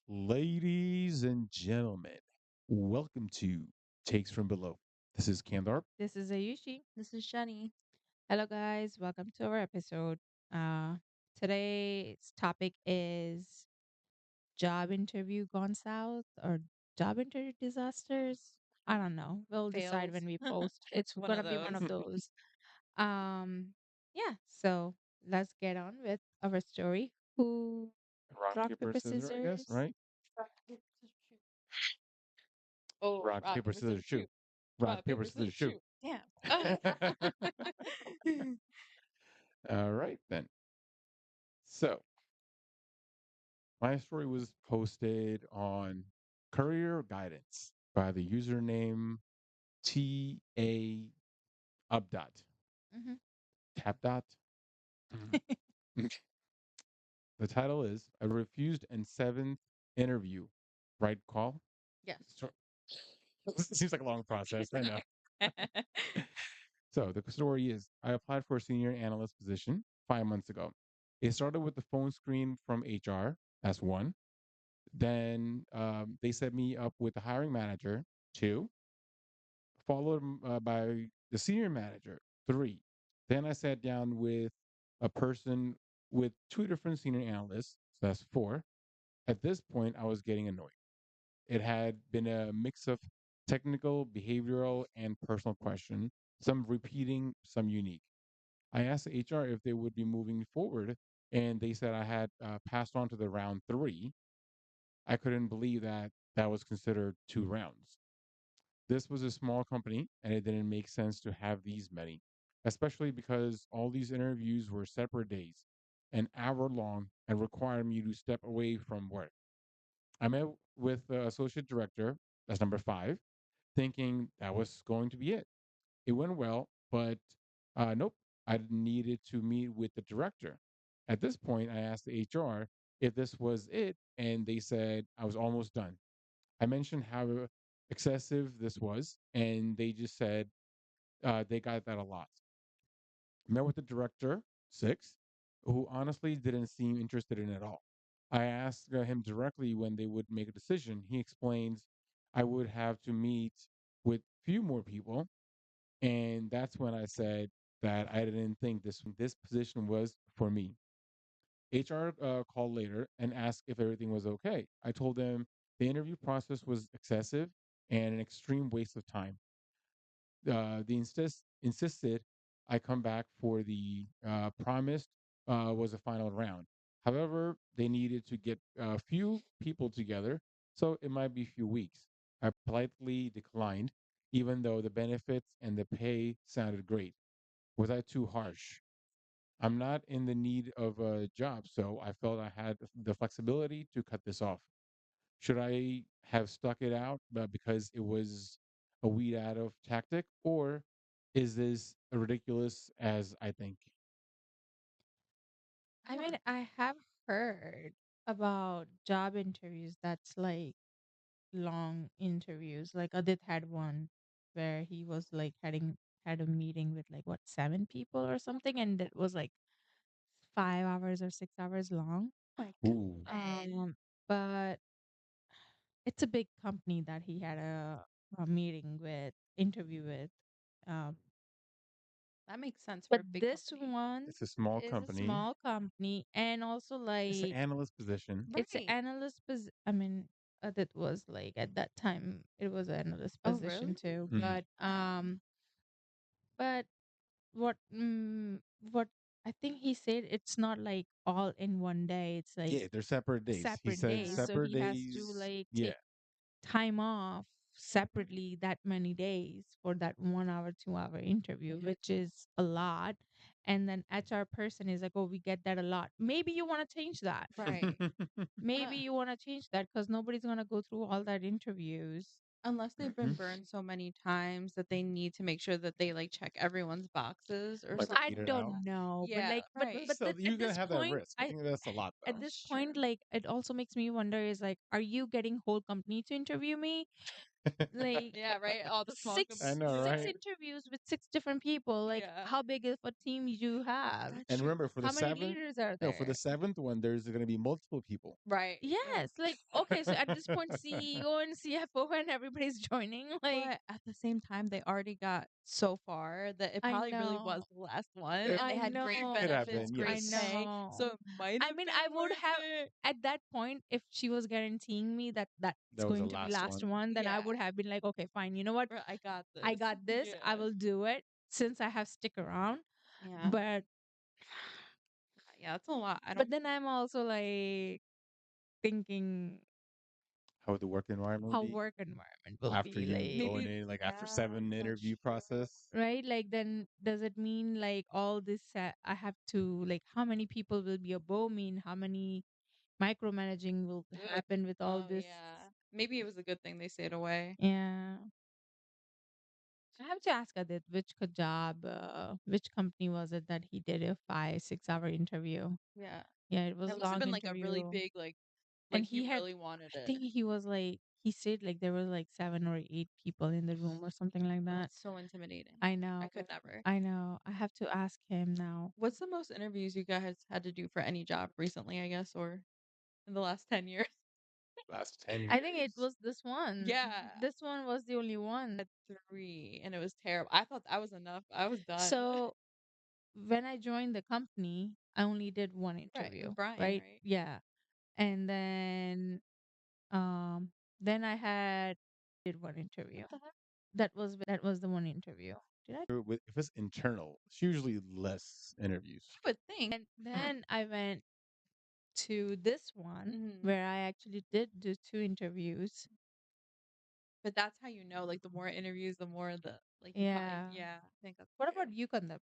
Ladies and gentlemen, welcome to Takes from Below. This is Kandarp. This is Ayushi. This is Shani. Hello, guys. Welcome to our episode. Uh, Today's topic is job interview gone south or job interview disasters. I don't know. We'll decide Fails. when we post. It's One of gonna be one those. of those. Um, yeah. So let's get on with our story. Who Rock, rock paper, paper scissors, I guess, scissors? right? Rock, paper, scissors, shoot. Oh, Rock, rock, paper, paper, scissors, scissors, shoot. shoot. Rock, Rock, paper, paper, scissors, scissors, shoot. shoot. Damn. All right, then. So, my story was posted on Courier Guidance by the username TA Updot. Hmm. Tap dot. The title is A Refused and Seventh Interview. Right call? Yes. So, seems like a long process. I know. So the story is I applied for a senior analyst position 5 months ago. It started with the phone screen from HR. That's one. Then they set me up with the hiring manager, two, followed by the senior manager, three. Then I sat down with a person with two different senior analysts. So that's four. At this point, I was getting annoyed. It had been a mix of technical, behavioral, and personal question, some repeating, some unique. I asked the HR if they would be moving forward, and they said I had passed on to the round three. I couldn't believe that that was considered two rounds. This was a small company, and it didn't make sense to have these many, especially because all these interviews were separate days, an hour long, and required me to step away from work. I met with the associate director, that's number five, thinking that was going to be it. It went well, but nope, I needed to meet with the director. At this point, I asked the HR if this was it, and they said I was almost done. I mentioned how excessive this was, and they just said they got that a lot. Met with the director, six, who honestly didn't seem interested in it at all. I asked him directly when they would make a decision. He explains I would have to meet with few more people, and that's when I said that I didn't think this position was for me. HR called later and asked if everything was okay. I told them the interview process was excessive and an extreme waste of time. Insisted I come back for the promised was a final round. However, they needed to get a few people together, so it might be a few weeks. I politely declined, even though the benefits and the pay sounded great. Was I too harsh? I'm not in the need of a job, so I felt I had the flexibility to cut this off. Should I have stuck it out because it was a weed out of tactic, or is this ridiculous as I think? I mean, I have heard about job interviews that's like long interviews. Like Adit had one where he was like had a meeting with like what 7 people or something, and it was like 5 hours or 6 hours long. My Ooh, God. But it's a big company that he had a meeting with, interview with. Um, That makes sense for but a big this company. one it's a small is a company. small company, and also It's an like analyst position. it's an Right. analyst I mean, that was like at that time it was an analyst Oh, position really? too. Mhm. But what what I think he said it's not like all in one day. It's like Yeah, they're separate days. He separate said days. Yeah. So separate he has to days. like Yeah. take time off separately that many days for that 1 hour, 2 hour interview, which is a lot. And then HR person is like, oh, we get that a lot. Maybe you want to change that. Right. Maybe Uh, you want to change that because nobody's going to go through all that interviews. unless they've been Mhm. burned so many times that they need to make sure that they like check everyone's boxes or Like I weed it something. out. don't know, but Yeah, like, right. but So you're at gonna this have that point, risk. I think that's a lot at though. this That's point, true. like, it also makes me wonder: is like, are you getting whole company to interview me? Like Yeah, right. All the small I six know, companies. six right? interviews with six different people. Like Yeah, how big of a team you have? that's And true. remember, for the How many seventh, leaders are no, for the there? seventh one, there's going to be multiple people. Right. Yes, like okay, so at this point CEO and CFO and everybody's joining. Like But at the same time, they already got so far that it I probably really was know. the last one, It and they I had great could know. have benefits, been, great I yes. pay, know. so it might I have mean, I been would worth have it. at that point if she was guaranteeing me that that's That was the going to be last last one. one, then I Yeah, would have been like, okay, fine. You know what? I got I this. got this. I Yeah, will do it since I have stick around. yeah, But yeah. It's a lot. I don't. but then I'm also like thinking How would the work environment how be work environment will after be you going Maybe. in, like after Yeah, seven that's interview true. process? right. Like then does it mean like all this I have to like how many people will be above me and how many micromanaging will happen with all Oh this? yeah. Maybe it was a good thing they stayed away. Yeah. I have to ask Adit which company was it that he did a 5 6 hour interview? Yeah. Yeah, it was That a must have long been like a really interview. big And like he he had, really wanted I it. think he was like, he said like there was like 7 or 8 people in the room or something like that. That's so intimidating. I I know. could never. I know. I have to ask him now. What's the most interviews you guys had to do for any job recently, I guess, or in the last 10 years? Last 10 I think it years. was this one. Yeah, This one was the only one. 3, and it was terrible. I thought that was enough. I was done. So when I joined the company, I only did one Right, interview, with Brian, right? right? Yeah. And then I had did one interview. What the heck? That was the one interview. Did I? If it's internal, it's usually less interviews. You would think. And then I went to this one Mhm. where I actually did do 2 interviews. But that's how you know, like the more interviews, the more you probably, Yeah. yeah, I think that's What fair. about you, Kandarp?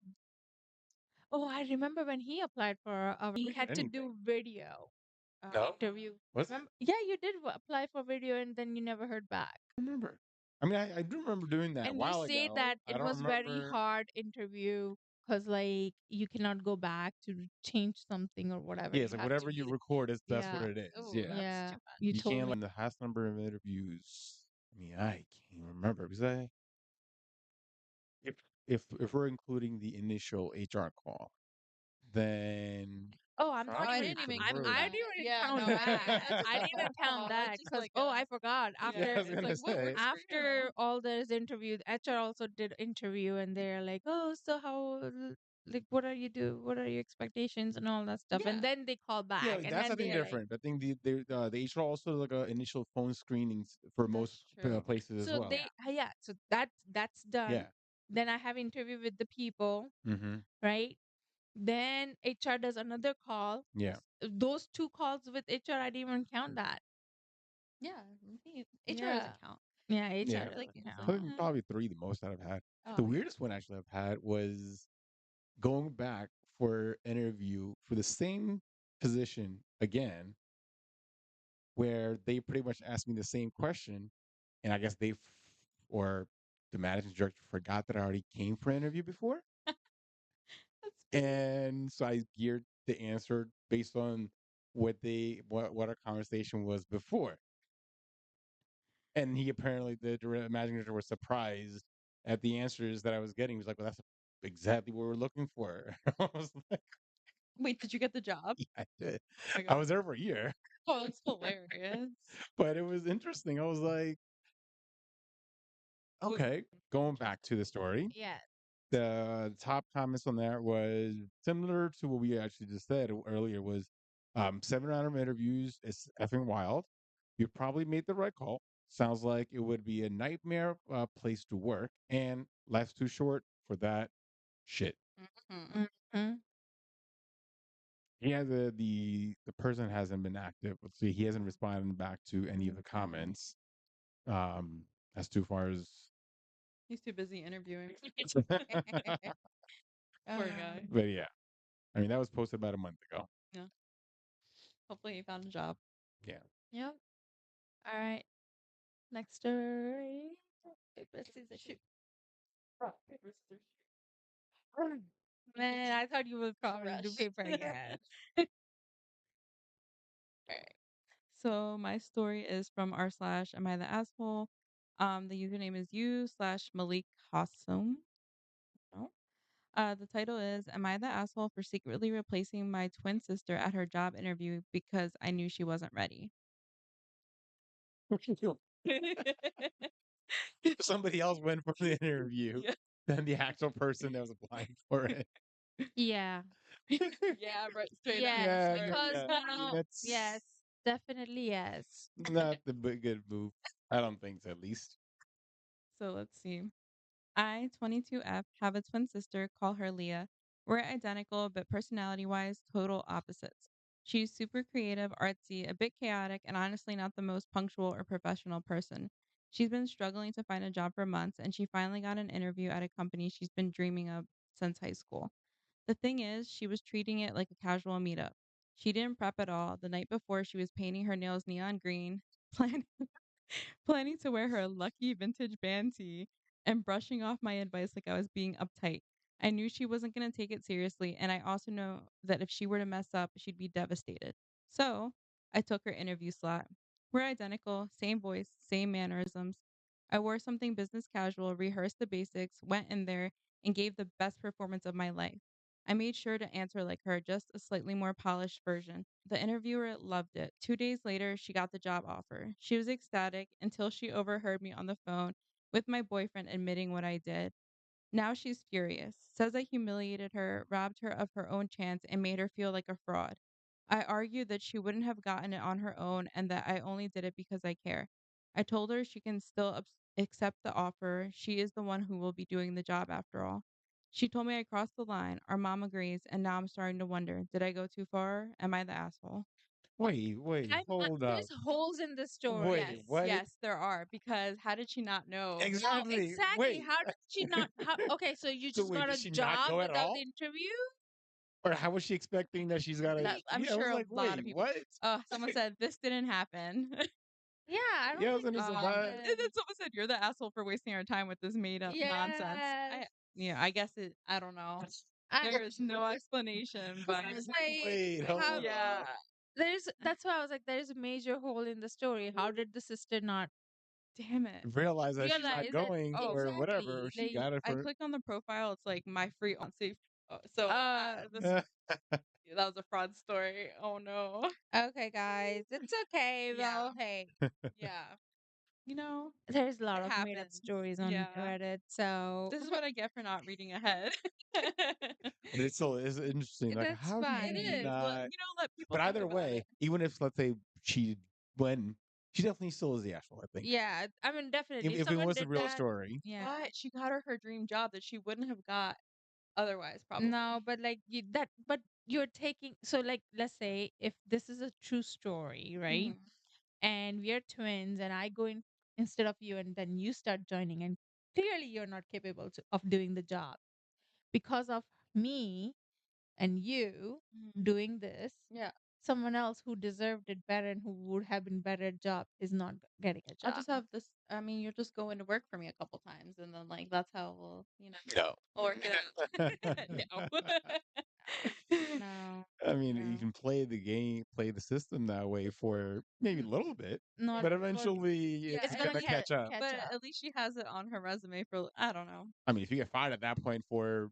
Oh, I remember when he applied for our. He Never did had to anything. do video No? interview. Was it? Remember? Yeah, you did apply for video, and then you never heard back. I don't remember. I mean, I do remember doing that a And he while said ago. that I it don't was very remember. hard interview because like you cannot go back to change something or whatever. Yeah, You it's like have to whatever you be. record is that's what Yeah, it is. Oh, Yeah. that's yeah. too much. You You told can't me. like the highest number of interviews. I mean, I can't remember because if if we're including the initial HR call, then Oh, I'm Oh, not I even. probably didn't even I'm. include I through. that. didn't even Yeah, count no, I didn't. that. That's just I a didn't phone even count call. That's that just because like oh, a I forgot. yeah. Yeah, I was After It's gonna like what say. works for after you. all this interview, HR also did interview, and they're like, oh, so how like what are your expectations and all that stuff, and Yeah, then they call Yeah, back, like, and that's I then think they're like, different. I think the HR also like a initial phone screenings for most that's true. places as so well. they Yeah. yeah, so that's done. Yeah. Then I have interview with the people, Mm-hmm. right? Then HR does another call. Yeah. Those 2 calls with HR, I didn't even count that. Yeah. HR Yeah. doesn't count. Yeah, It's Yeah. HR like doesn't it's like count. Probably three the most that I've had. oh The yeah. weirdest one actually I've had was going back for interview for the same position again, where they pretty much asked me the same question, and I guess or the managing director forgot that I already came for an interview before, That's great. and so I geared the answer based on what our conversation was before, and he apparently the managing director was surprised at the answers that I was getting. He was like, "Well, that's exactly what we're looking for." I was like, Wait, did you get the job? "Yeah, I did. Oh my I god. was there for a year." Oh, that's hilarious. But it was interesting. I was like, Wait, okay, going back to interesting. the story. Yes. The top comments on that was similar to what we actually just said earlier was 7 round of interviews. It's effing wild. You probably made the right call. Sounds like it would be a nightmare place to work, and life's too short for that shit. Hmm. Hmm. Yeah, the person hasn't been active. Let's see, he hasn't responded back to any of the comments. Um, as too far as He's too busy interviewing. Poor Uh, guy. but yeah, I mean that was posted about a month ago. Yeah. Hopefully he found a job. Yeah. yep. All right. Next story. Paper, scissors, shoot. Rock, paper, scissors, Man, I thought you would probably do Rushed. paper again. Alright. So my story is from r slash am I the asshole? The username is you slash Malik Hassum. No. The title is Am I the asshole for secretly replacing my twin sister at her job interview because I knew she wasn't ready? Somebody else went for the interview Yeah. than the actual person that was applying for it. Yeah. Yeah, right. Straight up. Yes, Yeah, Right. because yeah. I mean, now, that's yes, definitely yes. not the good move. I don't think so, at least. So let's see. I, 22F, have a twin sister, call her Leah. We're identical, but personality wise, total opposites. She's super creative, artsy, a bit chaotic, and honestly not the most punctual or professional person. She's been struggling to find a job for months, and she finally got an interview at a company she's been dreaming of since high school. The thing is, she was treating it like a casual meetup. She didn't prep at all. The night before, she was painting her nails neon green, planning planning to wear her lucky vintage band tee and brushing off my advice like I was being uptight. I knew she wasn't going to take it seriously, and I also know that if she were to mess up, she'd be devastated. So I took her interview slot. We're identical, same voice, same mannerisms. I wore something business casual, rehearsed the basics, went in there, and gave the best performance of my life. I made sure to answer like her, just a slightly more polished version. The interviewer loved it. 2 days later, she got the job offer. She was ecstatic until she overheard me on the phone with my boyfriend admitting what I did. Now she's furious, says I humiliated her, robbed her of her own chance, and made her feel like a fraud. I argued that she wouldn't have gotten it on her own and that I only did it because I care. I told her she can still accept the offer. She is the one who will be doing the job after all. She told me I crossed the line. Our mom agrees, and now I'm starting to wonder, did I go too far? Am I the asshole? Wait, hold up. There's holes in the story. Wait, Yes, what? yes, there are. Because how did she not know? No, Exactly. exactly. Wait. How did she not? How? Okay, so you So just wait, got did a she not job go at without the all? interview? Or how was she expecting that she's got to? That I'm Yeah, I was sure a like, lot of wait, people. what? Someone said this didn't happen. Yeah, I Yeah, don't I was think gonna this say And that. then happened. someone said you're the asshole for wasting our time with this made up nonsense. Yes. I guess it. I don't know. I There is no explanation, but I was like, Wait, how? hold yeah. up. That's why I was like, there's a major hole in the story. How did the sister not Damn it. Realize that she's not realize that? going or whatever. Exactly. She Like, got it I for. clicked on the profile. It's like my free on safe. So uh, this that was a fraud story. Oh no. okay, guys, it's okay. Yeah. Well, hey, Yeah. You know, there's a lot it of made up happens. stories on Yeah. Reddit, so This is what I get for not reading ahead. But it's still is interesting. Like, that's how do you It fine. is. not? Let people But think either about way, it. even if let's say she when she definitely still is the asshole. I think Yeah, I mean, definitely. If if it someone was the did real that, story. yeah. But she got her dream job that she wouldn't have got otherwise, No, probably. but like but you're taking, so like, let's say if this is a true story, right? Hmm. And we are twins, and I go in instead of you, and then you start joining, and clearly you're not capable of doing the job because of me and you Hmm. doing this. Yeah. Someone else who deserved it better and who would have been better at job is not getting a I'll job. just have this. I mean, you'll just go into work for me a couple times, and then like that's how No. we'll work it out. No. No, I mean, you no, can play the game, play the system that way for maybe a little bit, not but for. eventually Yeah, It's it's I gonna gonna mean, catch up. catch but up. at least she has it on her resume for I don't know. I mean, if you get fired at that point for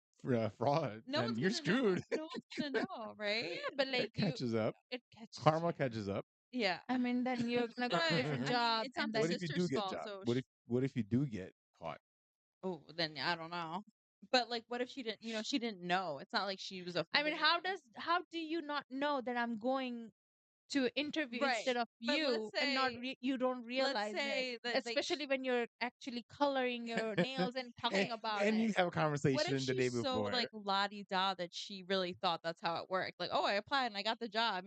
fraud, No then one's you're gonna know. screwed. No one's gonna know, right? Yeah, but like It catches up. it catches Karma you. catches up. Yeah. I mean, then you're gonna But go to a different I mean, job, it's not and the What then if you sister's do get fault. job? So What if you do get caught? oh, then I don't know. But like, what if she didn't? She didn't know. It's not like she was a I mean, fool. how do you not know that I'm going to interview Right. instead of But you, and not you don't let's realize it, say that like especially when you're actually coloring your nails and and, talking about and it. you have a what if conversation the day she's so before. like la di da that she really thought that's how it worked? Like, oh, I applied and I got the job.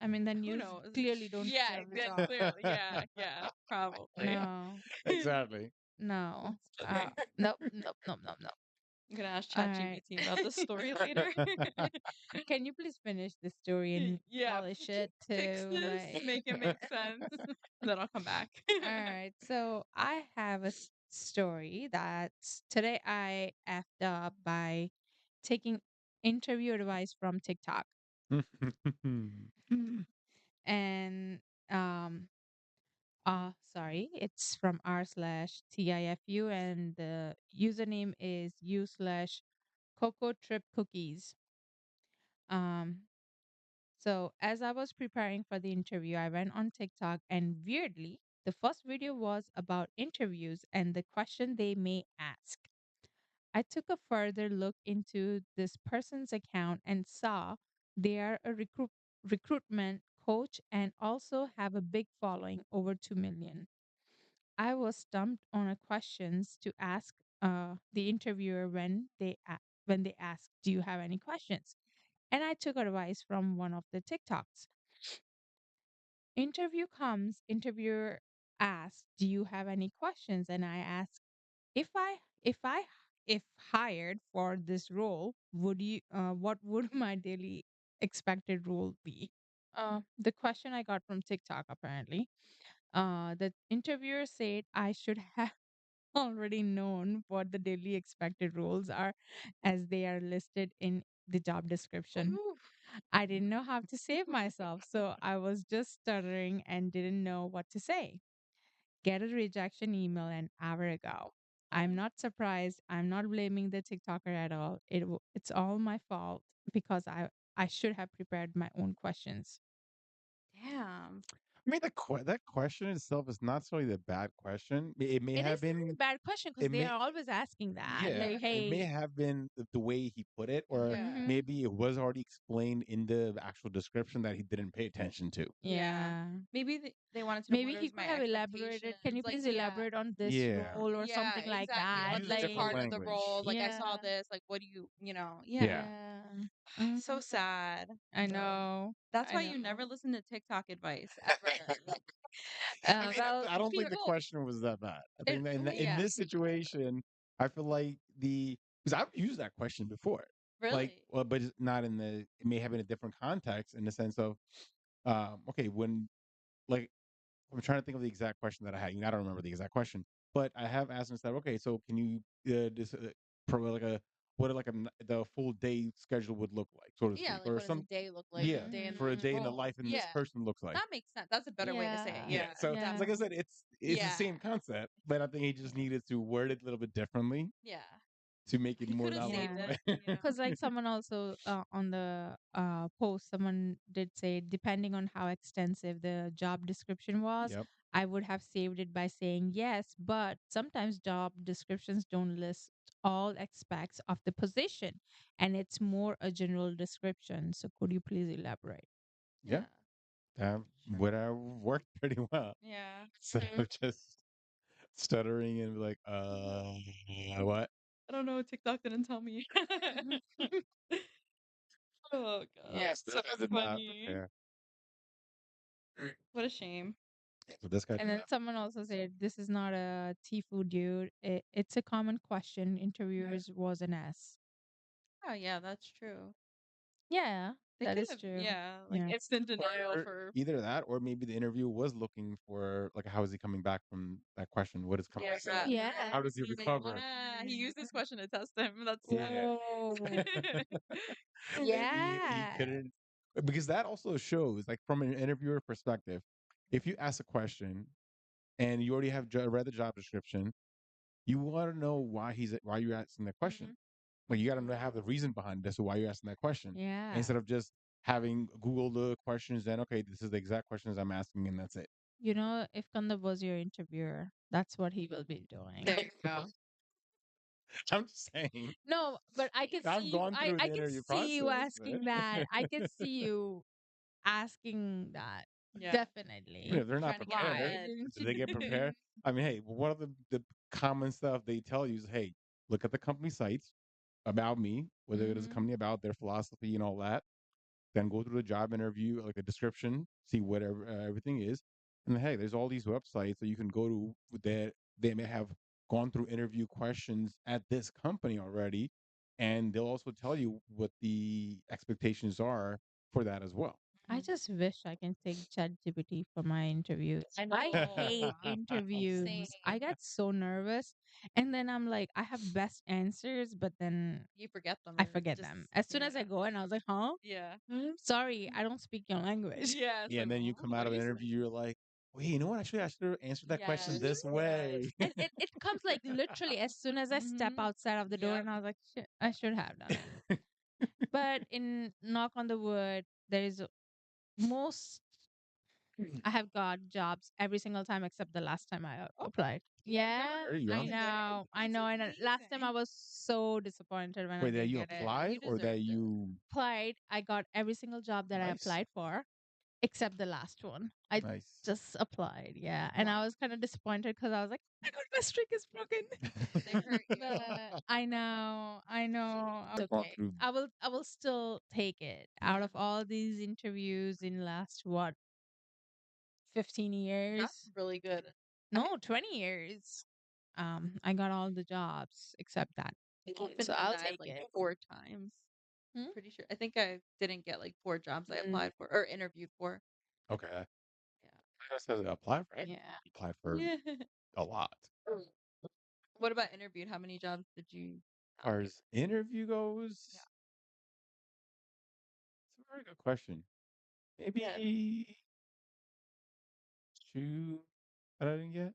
I mean, then Who you knows? clearly don't Yeah, deserve the then job. clearly, yeah, probably. No, Exactly. no, nope, nope, nope, nope, nope. I'm gonna ask All right. ChatGPT about this story later. Can you please finish the story and Yeah, polish it fix to this, like? make it make sense. Then I'll come back. All right. So I have a story that today I effed up by taking interview advice from TikTok. And um Sorry, it's from r/TIFU, and the username is u/Cocoa Trip Cookies. Um, so as I was preparing for the interview, I went on TikTok, and weirdly, the first video was about interviews and the question they may ask. I took a further look into this person's account and saw they are a recruitment coach and also have a big following, over 2 million. I was stumped on a questions to ask the interviewer when they ask, "Do you have any questions?" And I took advice from one of the TikToks. Interviewer asks, "Do you have any questions?" And I ask, if I if hired for this role, would you what would my daily expected role be? The question I got from TikTok, apparently. The interviewer said I should have already known what the daily expected roles are, as they are listed in the job description. Ooh. I didn't know how to save myself, so I was just stuttering and didn't know what to say. Get a rejection email an hour ago. I'm Oh, not surprised. I'm not blaming the TikToker at all. It's all my fault because I should have prepared my own questions. damn. I mean, that question itself is not solely the bad question. It may It have is not a been. bad question because It they may. are always asking that. Yeah, Like, it may hey, have been the way he put it, or Yeah. mm-hmm, maybe it was already explained in the actual description that he didn't pay attention to. Yeah. yeah. Maybe they wanted to know Maybe what he is could my have elaborated. Can expectations. you Like, please yeah. elaborate on this Yeah, role or Yeah, something like exactly. that? On use a this different part Like, of the language. role, like I saw yeah, this, like what do yeah. Yeah, yeah. So Mhm. sad. I know. That's I why know. you never listen to TikTok advice ever. I mean, Well, I don't think the People, question was that bad. I it think that really, in yeah, this situation, I feel like because I've used that question before, like, really, well, but it's not in the. It may have in a different context in the sense of, okay, when like I'm trying to think of the exact question that I had. I don't remember the exact question, but I have asked him, said, okay, so can you like a like the full day schedule would look like, so to yeah. speak, Like, or what does a some day look like? yeah, Day in for a this day in the Mhm. role? life in this Yeah, person looks like. that makes sense. That's a better way to say it. Yeah. Yeah, Yeah, so Yeah. like I definitely. said, it's the Yeah, same concept, but I think he just Yeah. needed to word it a little bit differently yeah. to make it He more could have not look. saved Yeah. it. Because, like, someone also on the post, someone did say, depending on how extensive the job description was, Yep. I would have saved it by saying yes, but sometimes job descriptions don't list all aspects of the position, and it's more a general description. So, could you please elaborate? Yeah, Yeah, that true. would have worked pretty well. Yeah. Instead Mhm. of just stuttering and be like, what? I don't know. TikTok didn't tell me. Oh God, Yes, that that's is not funny. fair. What a shame. So this guy And did then that. someone also said, this is not a Tifu dude. It's a common question. Interviewers was an S. Oh yeah, that's true. Yeah, They that could is have, true. yeah, like Yeah. instant denial Or for either that, or maybe the interview was looking for like, how is he coming back from that question? What is coming? yeah, that. How does he Yes. recover? Yeah, he used this question to test him. That's Yeah. Oh, Maybe he yeah. couldn't because that also shows like from an interviewer perspective, if you ask a question and you already have read the job description, you want to know why you're asking that question. Mhm. Like you got to have the reason behind this, so why you're asking that question, Yeah. instead of just having Google the questions. Then okay, this is the exact questions I'm asking, and that's it. You know, if Kandarp was your interviewer, that's what he will be doing. There you go. I'm just saying. No, but I can I've see you. gone through I the can interview see you process, but asking that. I can see you asking that. Yeah, I mean, Definitely. if they're not trying to get prepared, Why ahead. didn't did you? they get prepared? I mean, hey, one of the common stuff they tell you is, hey, look at the company sites about me, whether it is a Mm-hmm. company about their philosophy and all that. Then go through the job interview, like a description, see whatever everything is, and then, hey, there's all these websites that you can go to that they may have gone through interview questions at this company already, and they'll also tell you what the expectations are for that as well. I Mhm. just wish I can take ChatGPT for my interviews. I I hate know. Same. interviews. I get so nervous. And then I'm like, I have best answers, but then You forget them I or forget just them. As soon yeah. as I go in, I was like, huh? Yeah. Sorry, I don't speak your language. Yeah, it's Yeah, like, and then you oh, come out what are of an you saying? interview, you're like, Wait, you know what? Actually, I should have answered that question Yes. this way. And it comes like literally as soon as I step Mhm. outside of the door, Yep. and I was like, shit, I should have done it. But in knock on the wood, there is most I have got jobs every single time except the last time I applied. Yeah, There you I go. know, I know, I know. Last time I was so disappointed when I Wait, that didn't you get it. applied You or that deserved it. you Applied, I got every single job that I nice, applied for except the last one. I nice. just applied, yeah, and I Wow. was kind of disappointed because I was like, "Oh my God, my streak is broken." They hurt you. But I know. I've gone Okay. through. I will still take it. Out Yeah. of all these interviews in last what 15 That's years? really good. No, 20 years. I got all the jobs except that. I've been So through I'll that take like it. 4 times. Hmm? Pretty sure. I think I didn't get like 4 jobs I Mm, applied for or interviewed for. Okay, Yeah. I said apply for it. yeah. Apply for Yeah. a lot. As What about interviewed? How many jobs did you not far do? as interview Yeah. goes, it's a very good question. Maybe two that I didn't get.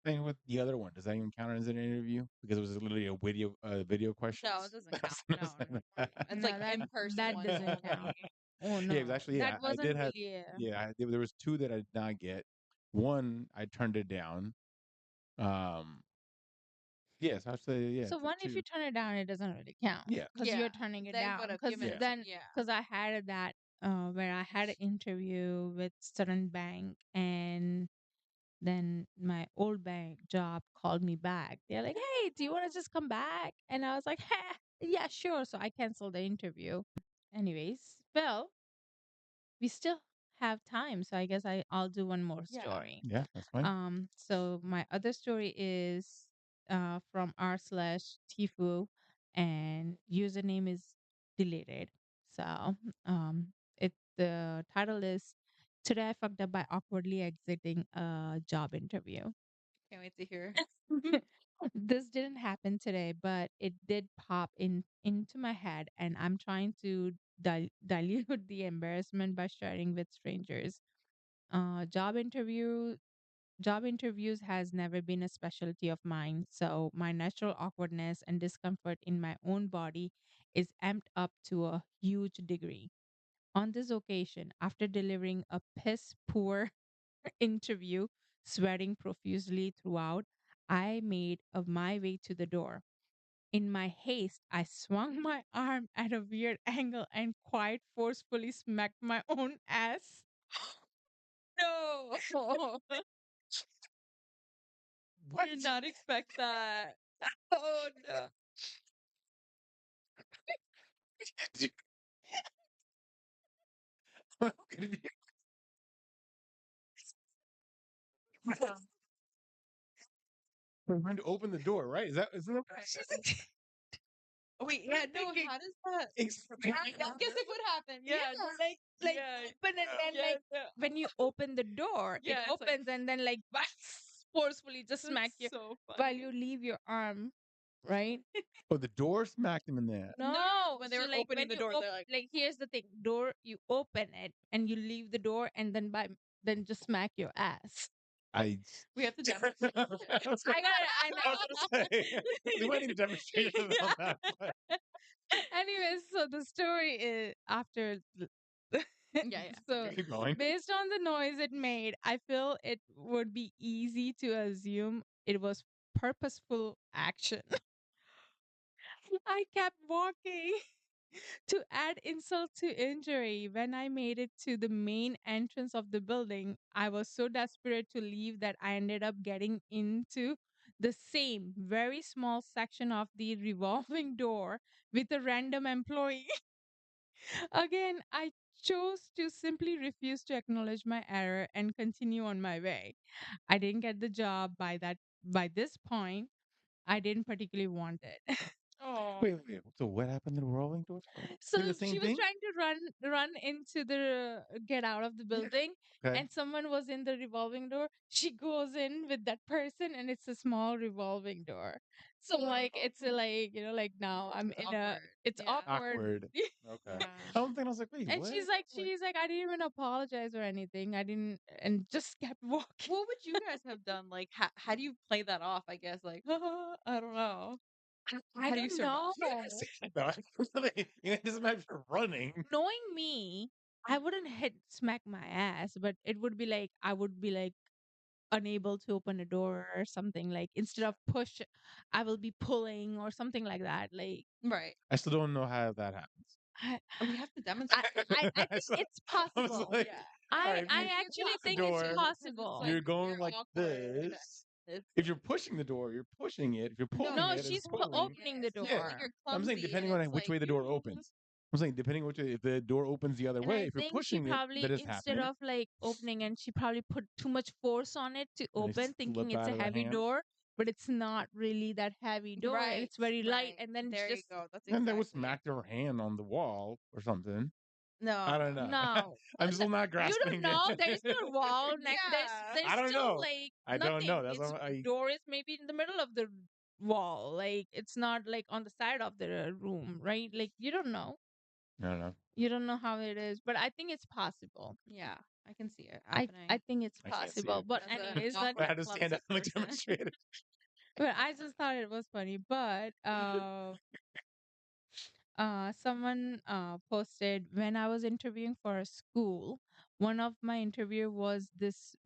Bad. And with the other one, does that even count as an interview? Because it was literally a video No, it questions. doesn't count. No, no, It's no, like in person that ones doesn't only. count. Oh Yeah, it was no, actually that I wasn't did have really a. there was two that I did not get. One I turned it down. Um, yes, I'd say yeah, So one, if two. you turn it down, it doesn't really count Yeah, because Yeah. you're turning it They down. would have Because given yeah, it to then, yeah. because I had that where I had an interview with certain bank, and then my old bank job called me back. They're like, "Hey, do you want to just come back?" And I was like, "Yeah, sure." So I canceled the interview. Anyways, well, we still have time, so I guess I'll do one more Yeah. story. yeah. That's fine. So my other story is from r slash Tifu, and username is deleted. So it the title is "Today I fucked up by awkwardly exiting a job interview." Can't wait to hear. This didn't happen today, but it did pop into my head, and I'm trying to dilute the embarrassment by sharing with strangers. Uh, job interview Job interviews has never been a specialty of mine, so my natural awkwardness and discomfort in my own body is amped up to a huge degree. On this occasion, after delivering a piss poor interview, sweating profusely throughout, I made of my way to the door. In my haste, I swung my arm at a weird angle and quite forcefully smacked my own ass. No. What? Did not expect that. Oh no. Did you- How could it be- We're going to open the door, right? Isn't that Wait, yeah, no, Thinking, how does that I guess it would happen. Yeah. like Yeah. open, and then Yeah. like when you open the door, it Yeah, it's like opens, and then like forcefully just smack that's you so while funny. you leave your arm, right? Oh, the door smacked him in that. No, No, when they so were like opening when the you door, they're like, like here's the thing: door, you open it and you leave the door, and then then just smack your ass. I. we have to I demonstrate. was gonna, I got it. I I was gonna say we might need a demonstration Yeah. on that. But Anyways, so the story is after. Yeah, yeah. So, keep going. based on the noise it made, I feel it would be easy to assume it was purposeful action. I kept walking. To add insult to injury, when I made it to the main entrance of the building, I was so desperate to leave that I ended up getting into the same very small section of the revolving door with a random employee. Again, I chose to simply refuse to acknowledge my error and continue on my way. I didn't get the job by this point. I didn't particularly want it. Oh. Wait. So what happened to the rolling doors? So Did the she same was thing? trying to run into the get out of the Yeah. building, Okay. and someone was in the revolving door. She goes in with that person, and it's a small revolving door. So like it's a, like, like now I'm It's in a awkward. it's Yeah. awkward. Awkward. Okay. Yeah. I don't think I was like, wait, And what? she's like, I didn't even apologize or anything. I didn't, and just kept walking. What would you guys have done? Like, how do you play that off? I guess, like, I don't know. I How do you don't survive? know. No, it doesn't matter if you're running. Knowing me, I wouldn't hit smack my ass, but it would be like I would be like unable to open a door or something. Like instead of push, I will be pulling or something like that. Like Right. I still don't know how that happens. I, We have to I, demonstrate. I think So, it's I was possible. like, Yeah. all right, I if you It's actually push the think it's door, complicated because it's possible. you're like going you're like awkward. this. It's If you're pushing the door, you're pushing it. If you're no, pulling No, it, you're it's she's pulling. pulling opening the it. So Yeah. it's like door. you're I'm saying clumsy and depending on it's which like way the door opens. I'm saying depending which way, if the door opens the other And way, I if you're think she pushing it, that probably, has instead happened, of like opening, and she probably put too much force on it to and it open, thinking slip it's out a of the heavy hand. door, but it's not really that heavy door, and right, it's very light. right. And then There you just go. That's And that would exactly it. smack their hand on the wall or something. I No, don't know. no, I'm still not you don't grasping it. know. There is no wall next. There's yeah. there's I don't still know. like I don't know. nothing. That's It's what I. door is maybe in the middle of the wall. Like it's not like on the side of the room, right? Like you don't know. I don't know. You don't know how it is, but I think it's possible. Yeah, I can see it I happening think it's I can't see possible. it. But as an anyways, that I awkward, had to stand clumsy up and person. demonstrate it. but I just thought it was funny. But someone posted when I was interviewing for a school, one of my interview was this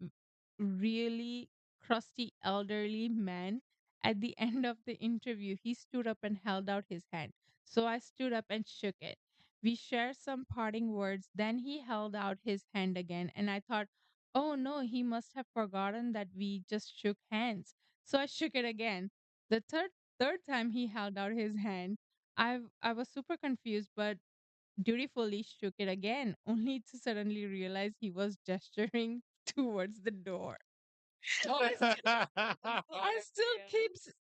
really crusty elderly man. At the end of the interview, he stood up and held out his hand. So I stood up and shook it. We shared some parting words. Then he held out his hand again, and I thought, oh no, he must have forgotten that we just shook hands. So I shook it again. The third time he held out his hand, I was super confused, but dutifully shook it again, only to suddenly realize he was gesturing towards the door.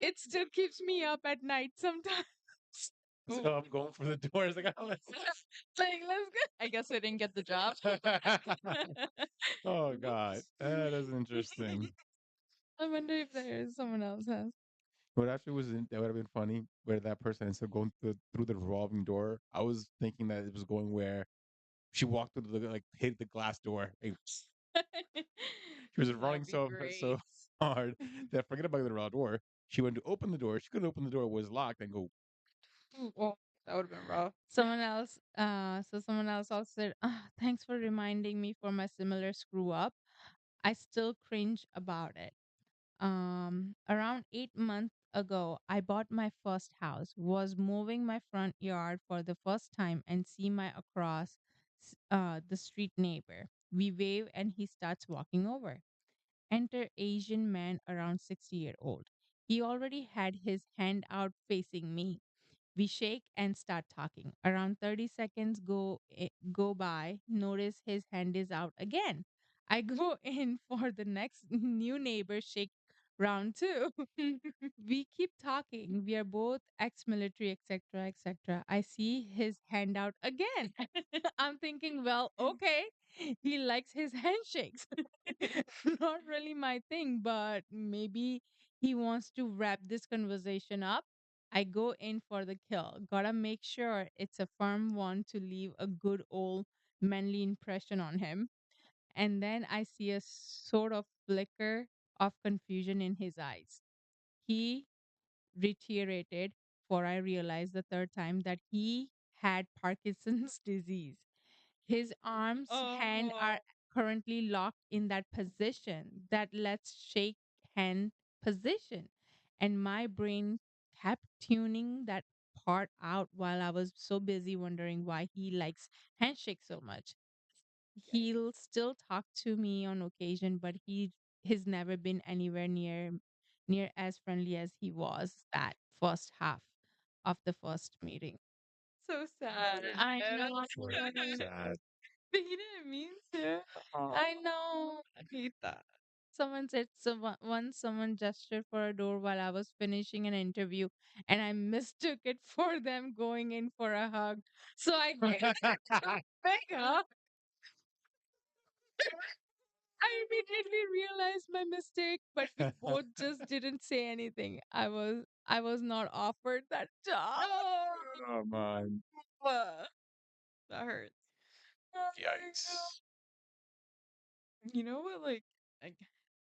It still keeps me up at night sometimes. So I'm going for the doors. Like, oh, Like let's go. I guess I didn't get the job. oh God, that is interesting. I wonder if there is someone else has. What actually that would have been funny where that person instead of going through the revolving door, I was thinking that it was going where she walked through the like hit the glass door. Like, she was That running would be so great. hard that forget about the revolving door. She went to open the door. She couldn't open the door; it was locked. And go. Ooh, oh, that would have been rough. Someone else also said, thanks for reminding me for my similar screw up. I still cringe about it. Around 8 months ago, I bought my first house, was moving my front yard for the first time, and see my across the street neighbor. We wave and he starts walking over. Enter Asian man around 60-year old. He already had his hand out facing me. We shake and start talking. Around 30 seconds go by. Notice his hand is out again. I go in for the next new neighbor shake round two. We keep talking. We are both ex-military, etc., etc. I see his hand out again. I'm thinking, well, okay, he likes his handshakes. Not really my thing, but maybe he wants to wrap this conversation up. I go in for the kill. Gotta make sure it's a firm one to leave a good old manly impression on him. And then I see a sort of flicker of confusion in his eyes. He reiterated, for I realized the third time that he had Parkinson's disease. His arms, hand are Oh, currently locked in that position, that let's shake hand position. And my brain kept tuning that part out while I was so busy wondering why he likes handshakes so much. He'll still talk to me on occasion, but he's never been anywhere near as friendly as he was that first half of the first meeting. so sad. I know. Sad. But he didn't mean to. I know. I hate that. Someone said once someone gestured for a door while I was finishing an interview, and I mistook it for them going in for a hug. So I gave them a big hug. I immediately realized my mistake, but we both just didn't say anything. I was not offered that job. Oh man. Ugh, that hurts. Yikes. You know what?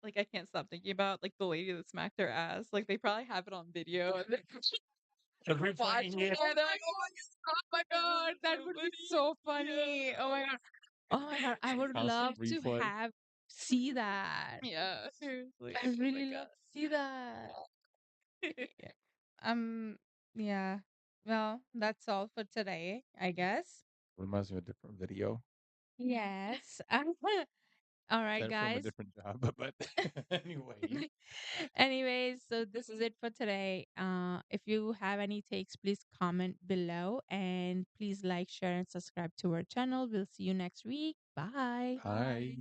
Like I can't stop thinking about like the lady that smacked her ass. Like they probably have it on video and they're They're watching replaying it. it. And they're like, Oh my god, that would be so funny. Oh my god. Oh my god, I would Constant love to replay. see that. yeah, seriously. I Oh my really love god. to see that. Yeah. Um, yeah. Well, that's all for today, I guess. Reminds me of a different video. Yes. All right, Said from a guys. different job, but anyway. Anyways, so this is it for today. If you have any takes, please comment below and please like, share, and subscribe to our channel. We'll see you next week. Bye. Bye. Hi.